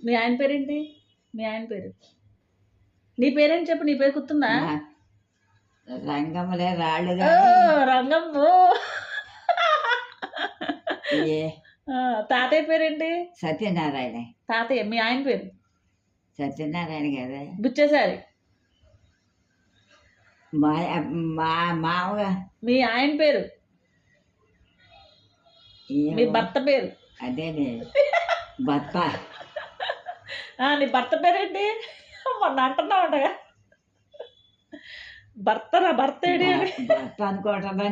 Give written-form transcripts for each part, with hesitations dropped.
మీ ఆయన పేరేంటి? మీ ఆయన పేరు? నీ పేరేంటి చెప్పు? నీ పేరు గుర్తుందా? రంగమ్మలే రాళ్ళు రంగమ్ము. తాతయ్య పేరేంటి? సత్యనారాయణ. తాతయ్య మీ ఆయన పేరు? సత్యనారాయణ కదా. బుచ్చేసారి. మామగా మీ ఆయన పేరు? మీ భర్త పేరు? అదే భర్త. నీ భర్త పేరేంటి? మొన్న అంటున్నావుంటగా భర్త. నా భర్త ఏడి? భర్త అనుకోవటంగా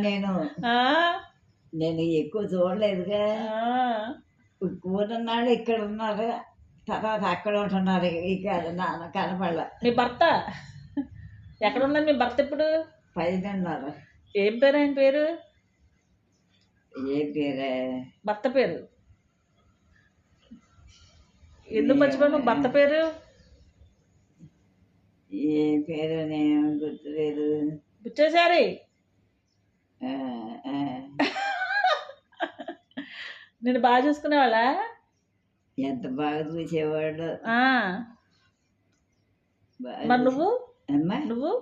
నేను ఎక్కువ చూడలేదుగా. కూతున్నాడు ఇక్కడ ఉన్నారు, తర్వాత అక్కడ ఉంటున్నారు. ఇక నాన్న కనపడ. మీ భర్త ఎక్కడ ఉన్నారు? మీ భర్త ఇప్పుడు పైన ఉన్నారు. ఏం పేరు ఆయన పేరు? ఏ పేరు? భర్త పేరు ఎందుకు మర్చిపోయాను? భర్త పేరు ఏ పేరు నేను గుర్తులేదు. బుచ్చేసారి. నేను బాగా చూసుకునేవాళ్ళ? ఎంత బాగా చూసేవాళ్ళు. మరి నువ్వు? నువ్వు?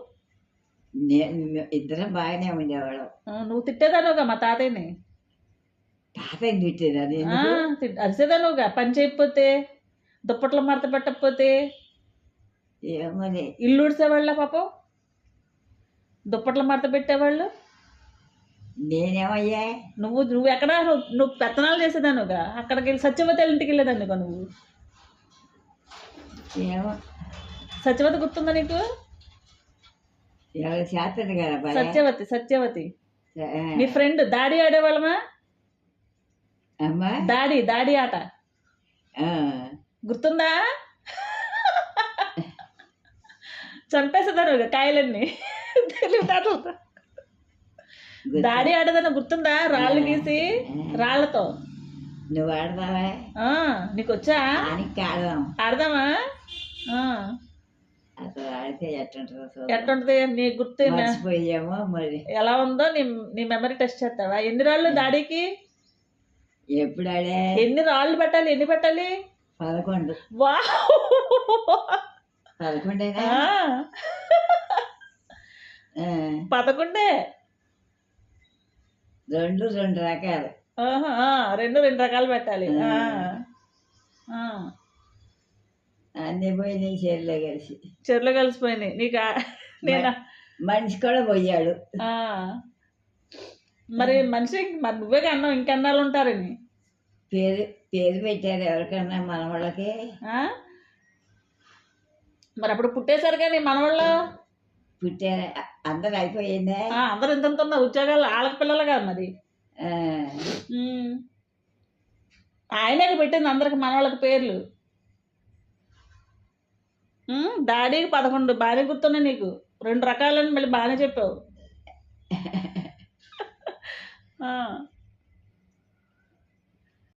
ఇద్దరం బాగానే ఉండేవాళ్ళం. నువ్వు తిట్టేదానుగా మా తాతయ్యని. తాతయ్య తిట్టేదాన్ని. అరిసేదానుగా పని చేయకపోతే, దుప్పట్లో మడత పెట్టకపోతే. ఏమని ఇల్లు ఉడిసేవాళ్ళ పాపం, దుప్పట్లో మడత పెట్టేవాళ్ళు. నేనేమయ్యా? నువ్వు ఎక్కడ? నువ్వు పెత్తనాలు చేసేదానుగా. అక్కడికి వెళ్ళి సత్యవతి ఇంటికి వెళ్ళేదాన్నుగా నువ్వు. ఏమో సత్యవతి గుర్తుందా నీకు? సత్యవతి. సత్యవతి నీ ఫ్రెండ్. దాడి ఆడేవాళ్ళమా? దాడి ఆట గుర్తుందా? చంపేసేదాను కాయలన్నీ తెలివితేటలతో. దాడి ఆడేదాన్ని గుర్తుందా? రాళ్ళు గీసి రాళ్లతో. నువ్వు ఆడదావా? నీకు వచ్చా? ఆడదామా? ఎట్టుంటది నీకు గుర్తు? మరి ఎలా ఉందో నీ మెమరీ టెస్ట్ చేస్తావా? ఎన్ని రాళ్ళు దాడికి? ఎప్పుడు ఆడే? ఎన్ని రాళ్ళు పెట్టాలి? ఎన్ని పెట్టాలి? 11. వా 11. 11. రెండు రకాలు. రెండు రకాలు పెట్టాలి. అన్నీ పోయినాయి చెరులో కలిసిపోయినాయి. నీకు నేను మనిషి కూడా పోయాడు. మరి మనిషి మరి నువ్వే అన్నావు, ఇంకెన్నాళ్ళు ఉంటారని. పేరు పెట్టారు ఎవరికన్నా మనవాళ్ళకి. మరి అప్పుడు పుట్టేశారు కానీ మనవాళ్ళు పుట్టారు. అందరు అయిపోయిందా? అందరు ఇంత ఉన్నారు ఉద్యోగాలు. వాళ్ళకి పిల్లలు కాదు మరి. ఆయనే పెట్టింది అందరికి మనవాళ్ళకి పేర్లు. డాడీకి 11 బాగానే గుర్తున్నాయి నీకు. 2 రకాలని మళ్ళీ బాగానే చెప్పావు.